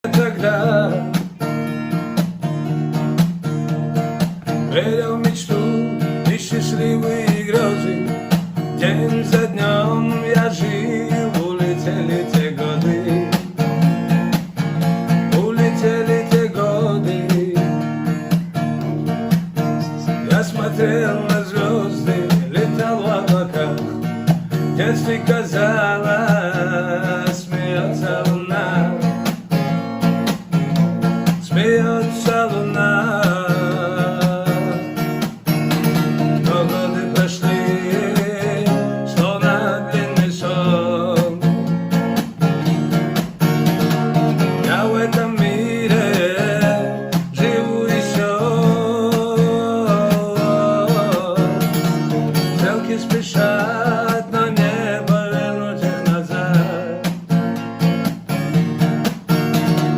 Тогда верил в мечту и счастливые грезы. День за днем я жил, улетели те годы. Улетели те годы. Я смотрел на звезды, летал в облаках. В детстве казалось, смеется луна. Смеется луна. Но годы прошли, словно длинный сон. Я в этом